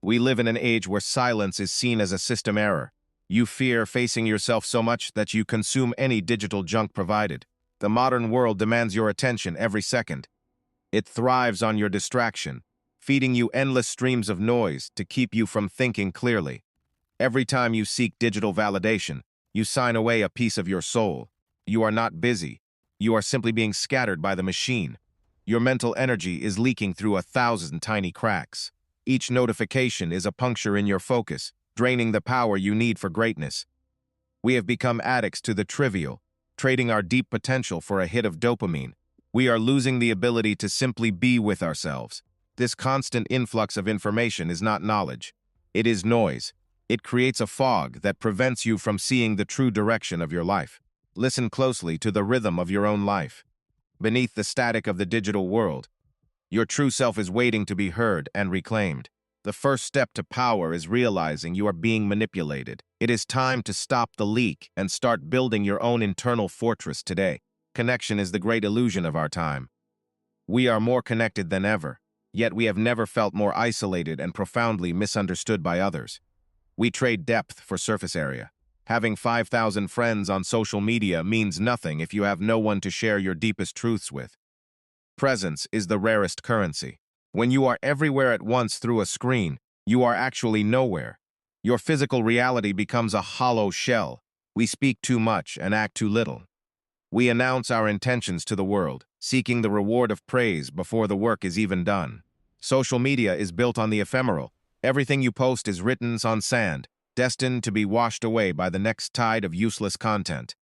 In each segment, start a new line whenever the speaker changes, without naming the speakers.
We live in an age where silence is seen as a system error. You fear facing yourself so much that you consume any digital junk provided. The modern world demands your attention every second. It thrives on your distraction, feeding you endless streams of noise to keep you from thinking clearly. Every time you seek digital validation, you sign away a piece of your soul. You are not busy. You are simply being scattered by the machine. Your mental energy is leaking through 1,000 tiny cracks. Each notification is a puncture in your focus, draining the power you need for greatness. We have become addicts to the trivial, trading our deep potential for a hit of dopamine. We are losing the ability to simply be with ourselves. This constant influx of information is not knowledge. It is noise. It creates a fog that prevents you from seeing the true direction of your life. Listen closely to the rhythm of your own life. Beneath the static of the digital world, your true self is waiting to be heard and reclaimed. The first step to power is realizing you are being manipulated. It is time to stop the leak and start building your own internal fortress today. Connection is the great illusion of our time. We are more connected than ever, yet we have never felt more isolated and profoundly misunderstood by others. We trade depth for surface area. Having 5,000 friends on social media means nothing if you have no one to share your deepest truths with. Presence is the rarest currency. When you are everywhere at once through a screen, you are actually nowhere. Your physical reality becomes a hollow shell. We speak too much and act too little. We announce our intentions to the world, seeking the reward of praise before the work is even done. Social media is built on the ephemeral. Everything you post is written on sand, destined to be washed away by the next tide of useless content.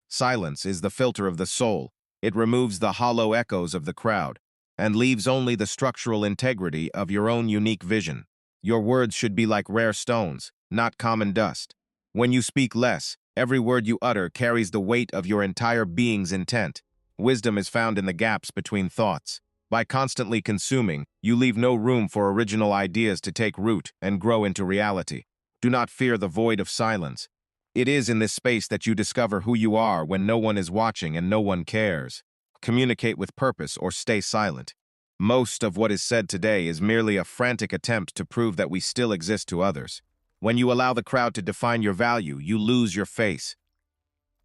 Silence is the filter of the soul. It removes the hollow echoes of the crowd and leaves only the structural integrity of your own unique vision. Your words should be like rare stones, not common dust. When you speak less, every word you utter carries the weight of your entire being's intent. Wisdom is found in the gaps between thoughts. By constantly consuming, you leave no room for original ideas to take root and grow into reality. Do not fear the void of silence. It is in this space that you discover who you are when no one is watching and no one cares. Communicate with purpose or stay silent. Most of what is said today is merely a frantic attempt to prove that we still exist to others. When you allow the crowd to define your value, you lose your face.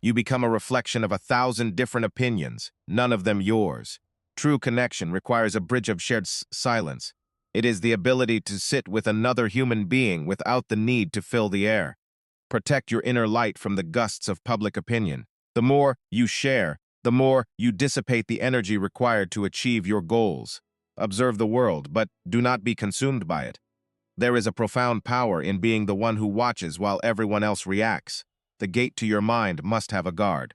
You become a reflection of 1,000 different opinions, none of them yours. True connection requires a bridge of shared silence. It is the ability to sit with another human being without the need to fill the air. Protect your inner light from the gusts of public opinion. The more you share, the more you dissipate the energy required to achieve your goals. Observe the world, but do not be consumed by it. There is a profound power in being the one who watches while everyone else reacts. The gate to your mind must have a guard.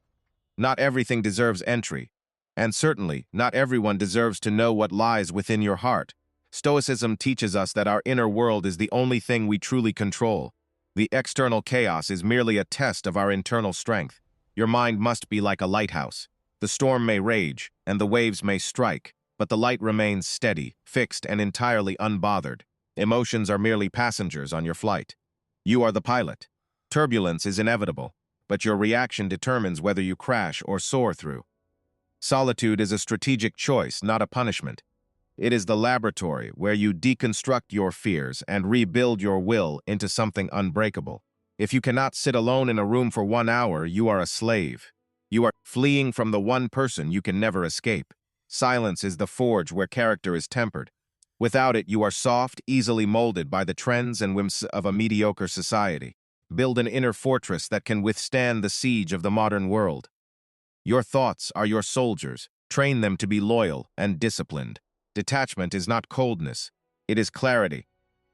Not everything deserves entry, and certainly not everyone deserves to know what lies within your heart. Stoicism teaches us that our inner world is the only thing we truly control. The external chaos is merely a test of our internal strength. Your mind must be like a lighthouse. The storm may rage, and the waves may strike, but the light remains steady, fixed, and entirely unbothered. Emotions are merely passengers on your flight. You are the pilot. Turbulence is inevitable, but your reaction determines whether you crash or soar through. Solitude is a strategic choice, not a punishment. It is the laboratory where you deconstruct your fears and rebuild your will into something unbreakable. If you cannot sit alone in a room for 1 hour, you are a slave. You are fleeing from the one person you can never escape. Silence is the forge where character is tempered. Without it, you are soft, easily molded by the trends and whims of a mediocre society. Build an inner fortress that can withstand the siege of the modern world. Your thoughts are your soldiers. Train them to be loyal and disciplined. Detachment is not coldness, it is clarity.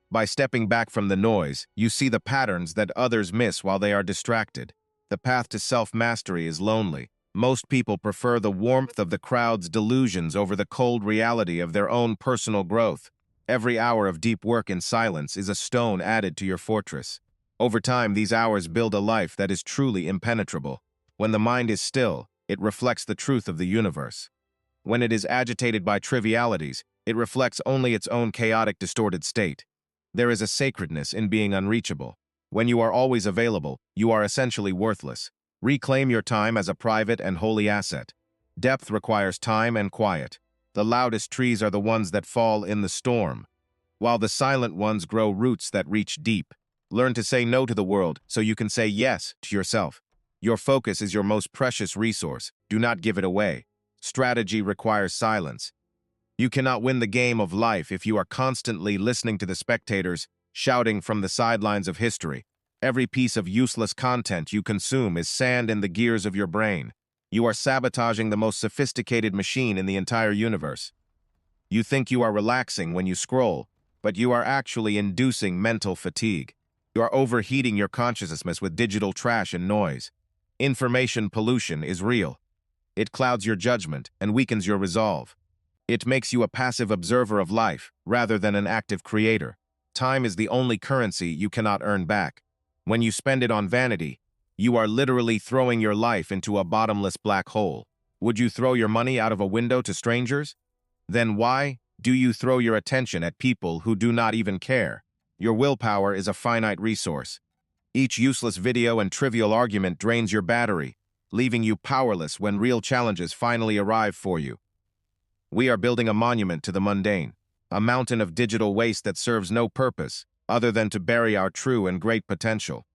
By stepping back from the noise, you see the patterns that others miss while they are distracted. The path to self-mastery is lonely. Most people prefer the warmth of the crowd's delusions over the cold reality of their own personal growth. Every hour of deep work in silence is a stone added to your fortress. Over time, these hours build a life that is truly impenetrable. When the mind is still, it reflects the truth of the universe. When it is agitated by trivialities, it reflects only its own chaotic, distorted state. There is a sacredness in being unreachable. When you are always available, you are essentially worthless. Reclaim your time as a private and holy asset. Depth requires time and quiet. The loudest trees are the ones that fall in the storm. while the silent ones grow roots that reach deep. Learn to say no to the world so you can say yes to yourself. Your focus is your most precious resource. Do not give it away. Strategy requires silence. You cannot win the game of life if you are constantly listening to the spectators shouting from the sidelines of history. Every piece of useless content you consume is sand in the gears of your brain. You are sabotaging the most sophisticated machine in the entire universe. You think you are relaxing when you scroll, but you are actually inducing mental fatigue. You are overheating your consciousness with digital trash and noise. Information pollution is real. It clouds your judgment and weakens your resolve. It makes you a passive observer of life rather than an active creator. Time is the only currency you cannot earn back. When you spend it on vanity, you are literally throwing your life into a bottomless black hole. Would you throw your money out of a window to strangers? Then why do you throw your attention at people who do not even care? Your willpower is a finite resource. Each useless video and trivial argument drains your battery, leaving you powerless when real challenges finally arrive for you. We are building a monument to the mundane, a mountain of digital waste that serves no purpose other than to bury our true and great potential.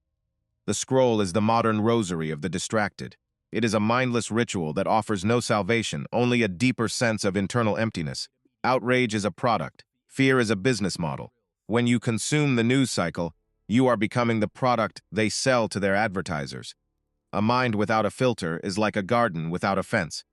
The scroll is the modern rosary of the distracted. It is a mindless ritual that offers no salvation, only a deeper sense of internal emptiness. Outrage is a product. Fear is a business model. When you consume the news cycle, you are becoming the product they sell to their advertisers. A mind without a filter is like a garden without a fence.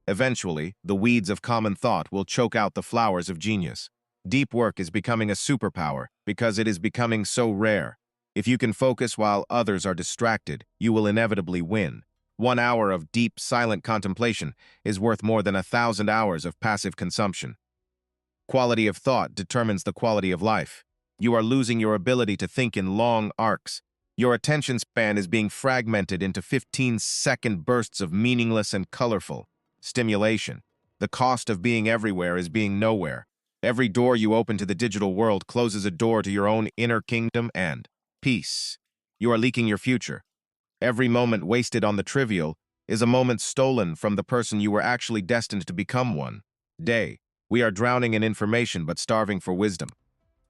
Eventually, the weeds of common thought will choke out the flowers of genius. Deep work is becoming a superpower because it is becoming so rare. If you can focus while others are distracted, you will inevitably win. 1 hour of deep, silent contemplation is worth more than 1,000 hours of passive consumption. Quality of thought determines the quality of life. You are losing your ability to think in long arcs. Your attention span is being fragmented into 15-second bursts of meaningless and colorful stimulation. The cost of being everywhere is being nowhere. Every door you open to the digital world closes a door to your own inner kingdom and peace. You are leaking your future. Every moment wasted on the trivial is a moment stolen from the person you were actually destined to become one day. We are drowning in information but starving for wisdom.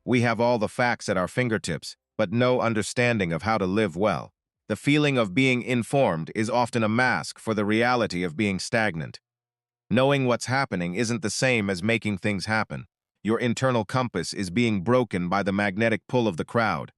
We have all the facts at our fingertips, but no understanding of how to live well. The feeling of being informed is often a mask for the reality of being stagnant. Knowing what's happening isn't the same as making things happen. Your internal compass is being broken by the magnetic pull of the crowd.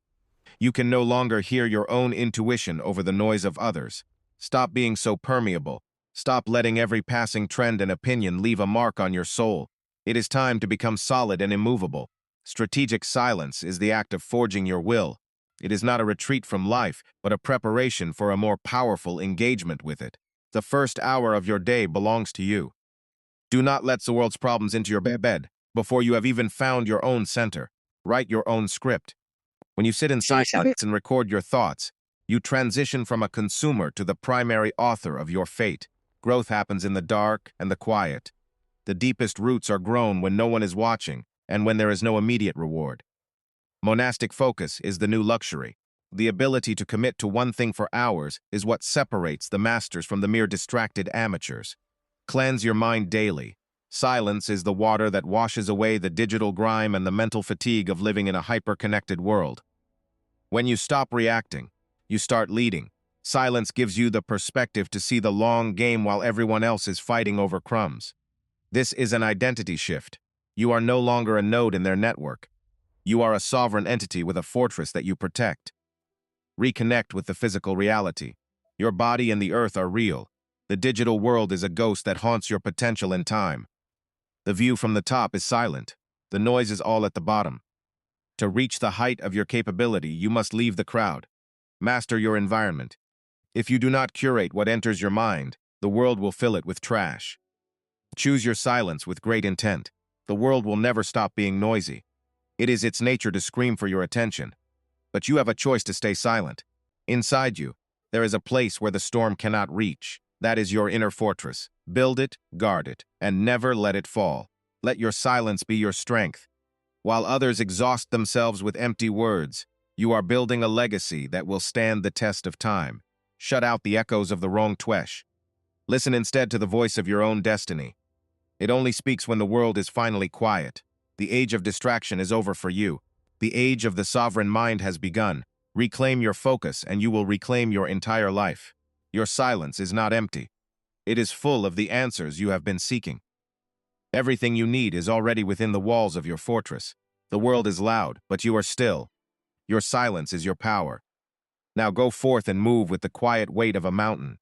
You can no longer hear your own intuition over the noise of others. Stop being so permeable. Stop letting every passing trend and opinion leave a mark on your soul. It is time to become solid and immovable. Strategic silence is the act of forging your will. It is not a retreat from life, but a preparation for a more powerful engagement with it. The first hour of your day belongs to you. Do not let the world's problems into your bed before you have even found your own center. Write your own script. When you sit in silence and record your thoughts, you transition from a consumer to the primary author of your fate. Growth happens in the dark and the quiet. The deepest roots are grown when no one is watching and when there is no immediate reward. Monastic focus is the new luxury. The ability to commit to one thing for hours is what separates the masters from the mere distracted amateurs. Cleanse your mind daily. Silence is the water that washes away the digital grime and the mental fatigue of living in a hyper-connected world. When you stop reacting, you start leading. Silence gives you the perspective to see the long game while everyone else is fighting over crumbs. This is an identity shift. You are no longer a node in their network. You are a sovereign entity with a fortress that you protect. Reconnect with the physical reality. Your body and the earth are real. The digital world is a ghost that haunts your potential in time. The view from the top is silent. The noise is all at the bottom. To reach the height of your capability, you must leave the crowd. Master your environment. If you do not curate what enters your mind, the world will fill it with trash. Choose your silence with great intent. The world will never stop being noisy. It is its nature to scream for your attention. But you have a choice to stay silent. Inside you, there is a place where the storm cannot reach. That is your inner fortress. Build it, guard it, and never let it fall. Let your silence be your strength. While others exhaust themselves with empty words, you are building a legacy that will stand the test of time. Shut out the echoes of the wrong twesh. Listen instead to the voice of your own destiny. It only speaks when the world is finally quiet. The age of distraction is over for you. The age of the sovereign mind has begun. Reclaim your focus, and you will reclaim your entire life. Your silence is not empty. It is full of the answers you have been seeking. Everything you need is already within the walls of your fortress. The world is loud, but you are still. Your silence is your power. Now go forth and move with the quiet weight of a mountain.